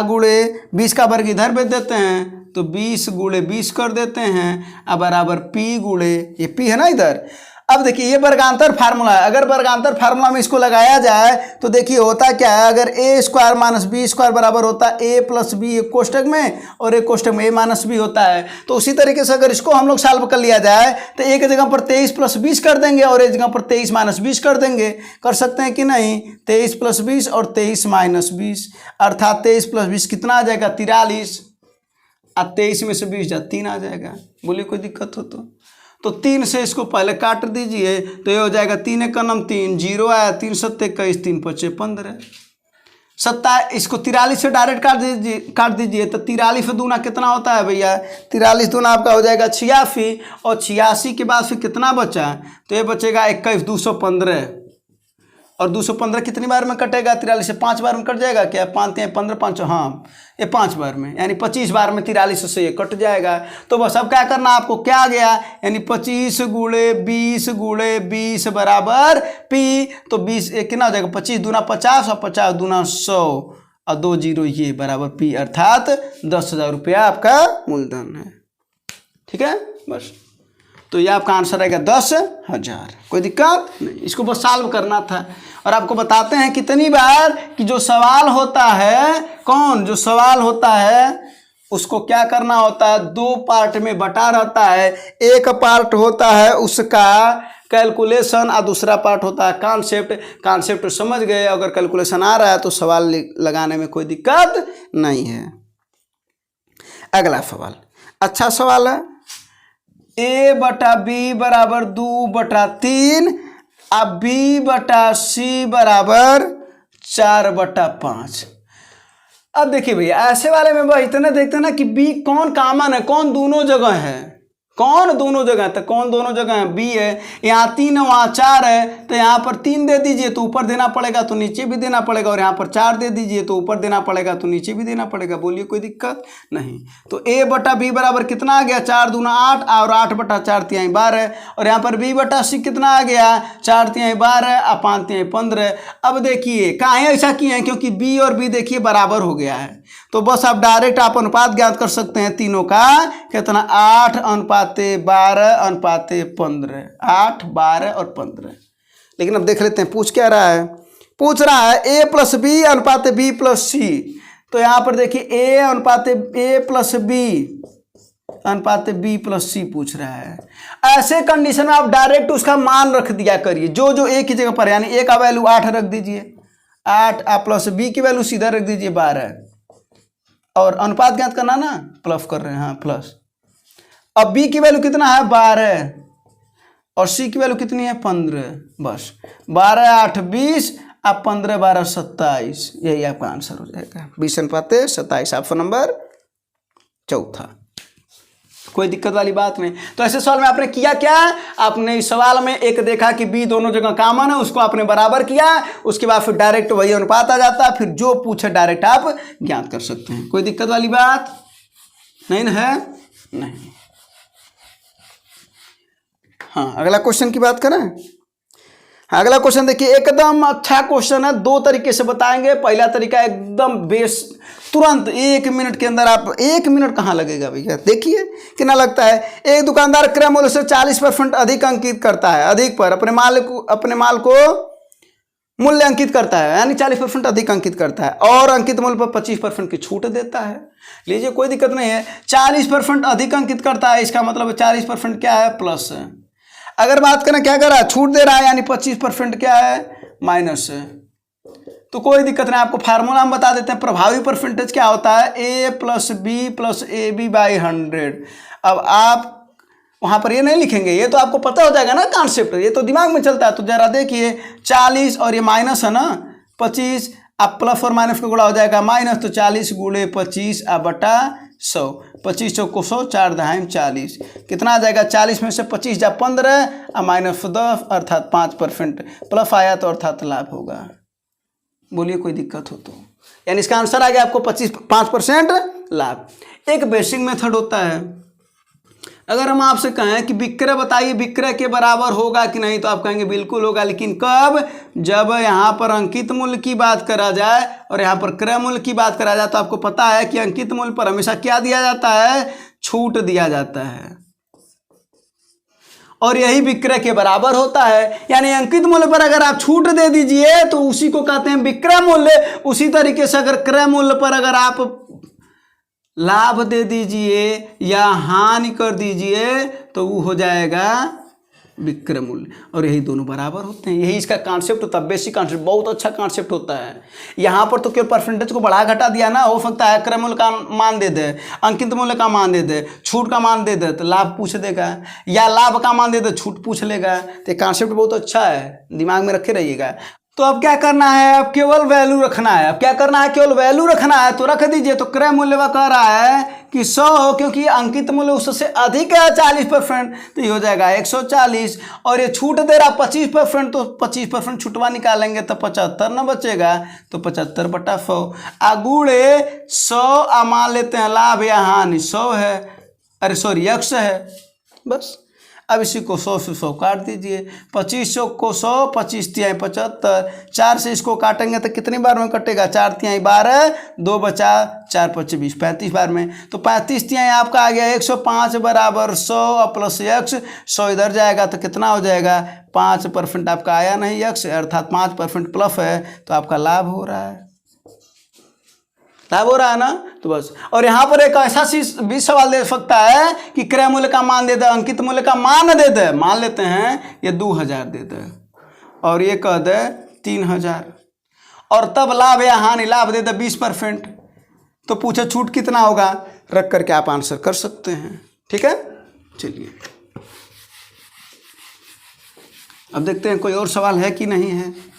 गुणे 20 का वर्ग इधर भेज देते हैं तो 20 गुणे 20 कर देते हैं अब बराबर P गुणे ये P है ना इधर। अब देखिए ये वर्गांतर फार्मूला है, अगर वर्गांतर फार्मूला में इसको लगाया जाए तो देखिए होता क्या है, अगर a² - b² बराबर होता है a + b एक कोष्टक में और एक कोष्टक में a - b होता है। तो उसी तरीके से अगर इसको हम लोग सॉल्व कर लिया जाए तो एक जगह पर 23 + 20 कर देंगे और एक जगह पर 23 - 20 कर देंगे। कर सकते हैं कि नहीं? 23 + 20 और 23 - 20 अर्थात 23 + 20 कितना आ जाएगा 43 और 23 में से 20 जा 3 आ जाएगा। बोलिए कोई दिक्कत हो तो 3 से इसको पहले काट दीजिए तो ये हो जाएगा 3 × 9 3 0 आया 3 × 7 21 3 × 5 15 27। इसको 43 से डायरेक्ट काट दीजिए तो 43 से दूना कितना होता है भैया 43 दूना आपका हो जाएगा 86 और 86 के बाद फिर कितना बचा तो ये बचेगा 21 215 और 215 कितनी बार में कटेगा 43 से 5 बार में कट जाएगा क्या 5 × 15 5 हाँ ये 5 बार में यानी 25 बार में 43 से ये कट जाएगा। तो बस अब क्या करना आपको क्या आ गया यानी 25 गुणे 20 गुणे 20 बराबर P तो 20 कितना हो जाएगा 25 दूना 50 और 50 दूना 100 और 2 जीरो ये बराबर P अर्थात 10,000 रुपया आपका मूलधन है। ठीक है बस तो ये आपका आंसर रहेगा 10,000। कोई दिक्कत नहीं, इसको बस सॉल्व करना था। और आपको बताते हैं कितनी बार कि जो सवाल होता है जो सवाल होता है उसको क्या करना होता है 2 पार्ट में बटा रहता है। एक पार्ट होता है उसका कैलकुलेशन और दूसरा पार्ट होता है कॉन्सेप्ट समझ गए। अगर कैलकुलेशन आ रहा है तो सवाल लगाने में कोई दिक्कत नहीं है। अगला सवाल अच्छा सवाल है a/b बराबर 2/3 अब b/c बराबर 4/5। अब देखिए भैया ऐसे वाले में भाई इतने देखते हैं ना कि b कौन कॉमन है कौन दोनों जगह है तो कौन दोनों जगह है b है। यहाँ 3 है वहाँ 4 है तो यहाँ पर 3 दे दीजिए तो ऊपर देना पड़ेगा तो नीचे भी देना पड़ेगा और यहाँ पर 4 दे दीजिए तो ऊपर देना पड़ेगा तो नीचे भी देना पड़ेगा। बोलिए कोई दिक्कत नहीं। तो a/b बराबर कितना आ गया 4 दूना 8 और 8/4 तिहाई 12 और यहाँ पर b/c कितना आ गया 4 तिहाई 12 और 5 तिहाई 15। अब देखिए काहे ऐसा किए हैं क्योंकि b और b देखिए बराबर हो गया है तो बस आप डायरेक्ट आप अनुपात ज्ञात कर सकते हैं तीनों का कितना 8:12:15 8 12 और 15। लेकिन अब देख लेते हैं पूछ क्या रहा है। पूछ रहा है a + b अनुपात b + c। तो यहाँ पर देखिए a अनुपात a + b अनुपात b + c पूछ रहा है। ऐसे कंडीशन में आप डायरेक्ट उसका मान रख दिया करिए जो एक ही जगह पर यानी a का वैल्यू 8 रख दीजिए 8 प्लस b की वैल्यू सीधा रख दीजिए 12 और अनुपात ज्ञात करना ना प्लस कर रहे हैं हाँ प्लस। अब b की वैल्यू कितना है 12 और सी की वैल्यू कितनी है 15, बस 12 8 20 अब 15 12 27, यही आपका आंसर हो जाएगा 20:27, ऑप्शन नंबर चौथा। कोई दिक्कत वाली बात नहीं। तो ऐसे सवाल में आपने किया क्या, आपने इस सवाल में एक देखा कि बी दोनों जगह कॉमन है, उसको आपने बराबर किया, उसके बाद फिर डायरेक्ट वही अनुपात आ जाता है, फिर जो पूछे डायरेक्ट आप ज्ञात कर सकते हैं। कोई दिक्कत वाली बात नहीं है? नहीं। हाँ, अगला क्वेश्चन की बात करें। अगला क्वेश्चन देखिए, एकदम अच्छा क्वेश्चन है, दो तरीके से बताएंगे। पहला तरीका एकदम बेस, तुरंत 1 मिनट के अंदर आप, 1 मिनट कहाँ लगेगा भैया, देखिए कितना लगता है। एक दुकानदार क्रय मूल्य से 40% अधिक अंकित करता है, अधिक पर अपने माल को मूल्य अंकित करता है, यानी 40% अधिक अंकित करता है, और अंकित मूल्य पर 25% की छूट देता है। लीजिए, कोई दिक्कत नहीं है। 40% अधिक अंकित करता है, इसका मतलब 40% क्या है, प्लस है। अगर बात करें क्या कर रहा है, छूट दे रहा है, यानी 25% क्या है, माइनस है। तो कोई दिक्कत नहीं, आपको फार्मूला हम बता देते हैं। प्रभावी परसेंटेज क्या होता है, a + b + ab/100। अब आप वहाँ पर ये नहीं लिखेंगे, ये तो आपको पता हो जाएगा ना कांसेप्ट, ये तो दिमाग में चलता है। तो जरा देखिए, 40 और ये माइनस है ना 25, अब प्लस और माइनस का गुणा हो जाएगा माइनस, तो 40 × 25 बटा 100, 25 चौको 100, 4 दहाई 40, कितना आ जाएगा, 40 में से 25 जा 15 और माइनस 10 अर्थात 5%, प्लस आया तो अर्थात लाभ होगा। बोलिए कोई दिक्कत हो तो, यानी इसका आंसर आ गया आपको 5% लाभ। एक बेसिक मेथड होता है, अगर हम आपसे कहें कि विक्रय बताइए, विक्रय के बराबर होगा कि नहीं, तो आप कहेंगे बिल्कुल होगा, लेकिन कब, जब यहाँ पर अंकित मूल्य की बात करा जाए और यहाँ पर क्रय मूल्य की बात करा जाए। तो आपको पता है कि अंकित मूल्य पर हमेशा क्या दिया जाता है, छूट दिया जाता है, और यही विक्रय के बराबर होता है। यानी अंकित मूल्य पर अगर आप छूट दे दीजिए तो उसी को कहते हैं विक्रय मूल्य। उसी तरीके से अगर क्रय मूल्य पर अगर आप लाभ दे दीजिए या हानि कर दीजिए तो वो हो जाएगा विक्रय मूल्य, और यही दोनों बराबर होते हैं। यही इसका कॉन्सेप्ट होता है, बेसिक कॉन्सेप्ट, बहुत अच्छा कॉन्सेप्ट होता है। यहाँ पर तो केवल परसेंटेज को बढ़ा घटा दिया ना, हो सकता है क्रय मूल्य का मान दे दे, अंकित मूल्य का मान दे दे, छूट का मान दे दे तो लाभ पूछ देगा, या लाभ का मान दे दे छूट पूछ लेगा। तो कॉन्सेप्ट बहुत अच्छा है, दिमाग में रखे रहिएगा। तो अब क्या करना है, अब केवल वैल्यू रखना है। अब क्या करना है, केवल वैल्यू रखना है, तो रख दीजिए। तो क्रय मूल्य वह कह रहा है कि 100 हो, क्योंकि अंकित मूल्य उससे अधिक है 40%, तो ये हो जाएगा 140, और ये छूट दे रहा 25%, तो 25% छुटवा निकालेंगे तो 75 न बचेगा, तो 75/100 गुणे 100 मान लेते हैं लाभ या हानि 100 है, अरे सॉरी x है, बस। अब इसी को 100 से 100 काट दीजिए, 25 को 100, 25 तिहाई 75, 4 से इसको काटेंगे तो कितनी बार में कटेगा, 4 तिहाई 12, 2 बचा 4 × 25, 35 बार में। तो 35 तिहाई आपका आ गया 105 बराबर 100 प्लस x, 100 इधर जाएगा तो कितना हो जाएगा, 5% आपका आया नहीं x, अर्थात 5% प्लस है, तो आपका लाभ हो रहा है, लाभ हो रहा है ना। तो बस, और यहाँ पर एक ऐसा भी सवाल दे सकता है कि क्रय मूल्य का मान दे दे, अंकित मूल्य का मान दे दे, मान लेते हैं ये 2000 दे दे और ये कह दे 3000, और तब लाभ या हानि, लाभ दे दे 20%, तो पूछे छूट कितना होगा, रख करके आप आंसर कर सकते हैं। ठीक है, चलिए अब देखते हैं कोई और सवाल है कि नहीं है।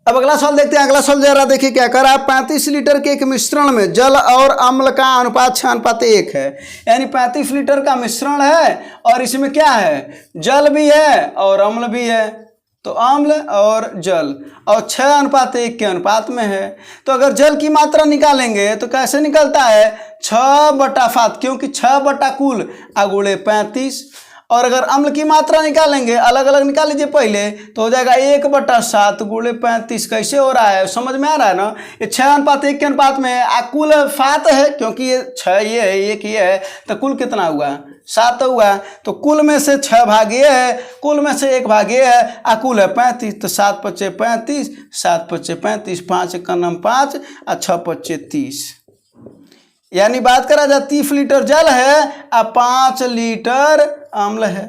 अब अगला सवाल देखते हैं। अगला सवाल जरा देखिए क्या कर रहा है, 35 लीटर के एक मिश्रण में जल और अम्ल का अनुपात 6:1 है, यानी 35 लीटर का मिश्रण है और इसमें क्या है, जल भी है और अम्ल भी है, तो अम्ल और जल, और 6:1 के अनुपात में है। तो अगर जल की मात्रा निकालेंगे तो कैसे निकलता है, 6/7, क्योंकि 6 कुल गुणे 35, और अगर अम्ल की मात्रा निकालेंगे, अलग अलग निकाल लीजिए पहले, तो हो जाएगा 1/7 गुणे 35। कैसे हो रहा है, समझ में आ रहा है ना, ये 6:1 के अनुपात में है, कुल 7 है, क्योंकि ये 6 ये है, 1 ये है, तो कुल कितना हुआ, 7 हुआ। तो कुल में से 6 भाग ये है, कुल में से 1 भाग ये है, कुल है 35, तो 7 × 5 = 35, 7 × 5 = 35, 5 × 9 = 5 और 6 × 5 = 30। यानी बात करा जाए 30 लीटर जल है और 5 लीटर अम्ल है।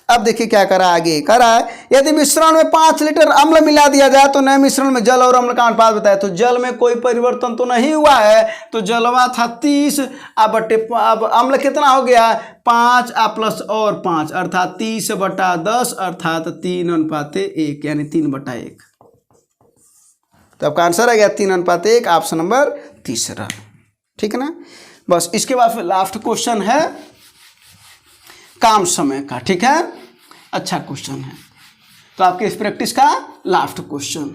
अब देखिए क्या करा आगे, करा है यदि मिश्रण में 5 लीटर अम्ल मिला दिया जाए तो नए मिश्रण में जल और अम्ल का अनुपात बताए। तो जल में कोई परिवर्तन तो नहीं हुआ है, तो जलवा था 30 अब अम्ल कितना हो गया 5 प्लस और 5 अर्थात 30/10 अर्थात 3:1 यानी 3/1। तो आपका आंसर आ गया 3:1, ऑप्शन नंबर तीसरा। ठीक है ना। बस इसके बाद फिर लास्ट क्वेश्चन है काम समय का। ठीक है, अच्छा क्वेश्चन है। तो आपके इस प्रैक्टिस का लास्ट क्वेश्चन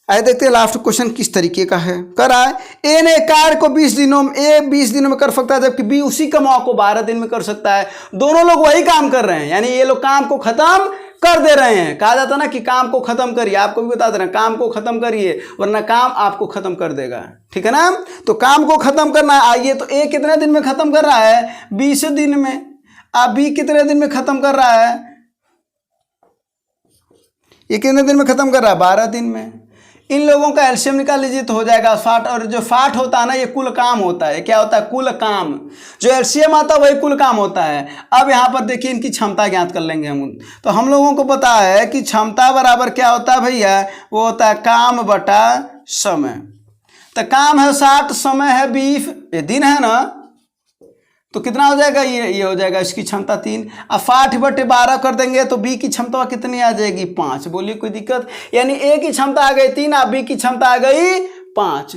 आइए देखते हैं लास्ट क्वेश्चन किस तरीके का है। कर रहा है ए ने कार्य को 20 दिनों में, ए 20 दिनों में कर सकता है जबकि बी उसी कमाओ को 12 दिन में कर सकता है। दोनों लोग वही काम कर रहे हैं, यानी ये लोग काम को खत्म कर दे रहे हैं। कहा जाता ना कि काम को खत्म करिए, आपको भी बता दे रहे हैं काम को खत्म करिए वरना काम आपको खत्म कर देगा। ठीक है ना। तो काम को खत्म करना है। आइए, तो ए कितने दिन में खत्म कर रहा है 20 दिन में, अब बी कितने दिन में खत्म कर रहा है, ये कितने दिन में खत्म कर रहा है 12 दिन में। इन लोगों का एलसीएम निकाल लीजिए तो हो जाएगा 60, और जो 60 होता है ना ये कुल काम होता है। क्या होता है कुल काम, जो एलसीएम आता है वही कुल काम होता है। अब यहाँ पर देखिए इनकी क्षमता ज्ञात कर लेंगे हम। तो हम लोगों को पता है कि क्षमता बराबर क्या होता है भैया, वो होता है काम बटा समय। तो काम है 60, समय है 20, ये दिन है ना, तो कितना हो जाएगा ये हो जाएगा इसकी क्षमता 3। अब 60/12 कर देंगे तो बी की क्षमता कितनी आ जाएगी 5। बोलिए कोई दिक्कत, यानी ए की क्षमता आ गई 3 और बी की क्षमता आ गई 5।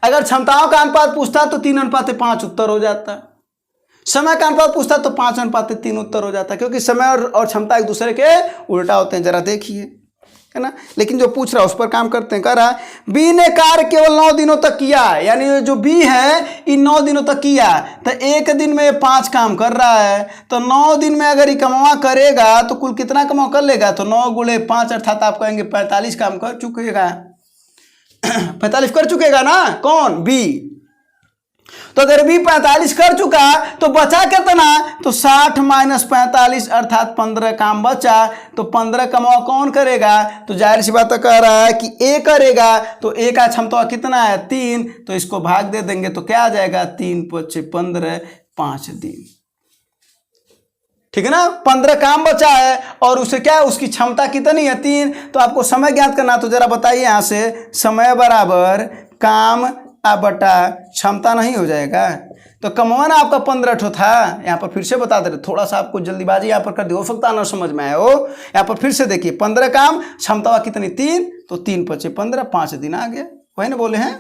अगर क्षमताओं का अनुपात पूछता तो 3:5 उत्तर हो जाता। समय का अनुपात पूछता तो 5:3 उत्तर हो जाता, क्योंकि समय और क्षमता एक दूसरे के उल्टा होते हैं। जरा देखिए, है ना। लेकिन जो पूछ रहा है उस पर काम करते हैं। कह रहा है बी ने कार्य केवल 9 दिनों तक किया, यानी जो बी है इन 9 दिनों तक किया। तो एक दिन में 5 काम कर रहा है, तो 9 दिन में अगर ये कमावा करेगा तो कुल कितना कमावा कर लेगा, तो 9 × 5 अर्थात आप कहेंगे 45 काम कर चुकेगा। 45 कर चुकेगा ना कौन, बी। तो अगर बी 45 कर चुका तो बचा कितना, तो 60 - 45 अर्थात 15 काम बचा। तो 15 कमाओ कौन करेगा, तो जाहिर सी बात कह रहा है कि ए करेगा। तो ए का क्षमता कितना है 3, तो इसको भाग दे देंगे तो क्या आ जाएगा 3 × 5 = 15, 5 दिन। ठीक है ना। 15 काम बचा है और उसे क्या है उसकी क्षमता कितनी है 3। तो आपको समय ज्ञात करना, तो जरा बताइए यहाँ से, समय बराबर काम बटा क्षमता नहीं हो जाएगा। तो कमाना आपका 15 ठो था। यहाँ पर फिर से बता दे रहे, थोड़ा सा आपको जल्दीबाजी यहाँ पर कर दी, हो सकता है ना समझ में आए हो। यहाँ पर फिर से देखिए 15 काम, क्षमता कितनी 3, तो 3 × 5 = 15, 5 दिन आ गया, वही ना बोले हैं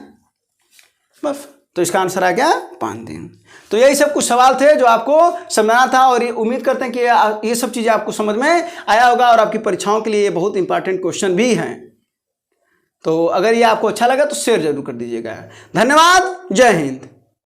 बस। तो इसका आंसर आ गया 5 दिन। तो यही सब कुछ सवाल थे जो आपको समझना था, और ये उम्मीद करते हैं कि ये सब चीज़ें आपको समझ में आया होगा और आपकी परीक्षाओं के लिए ये बहुत इंपॉर्टेंट क्वेश्चन भी हैं। तो अगर ये आपको अच्छा लगा तो शेयर जरूर कर दीजिएगा। धन्यवाद, जय हिंद।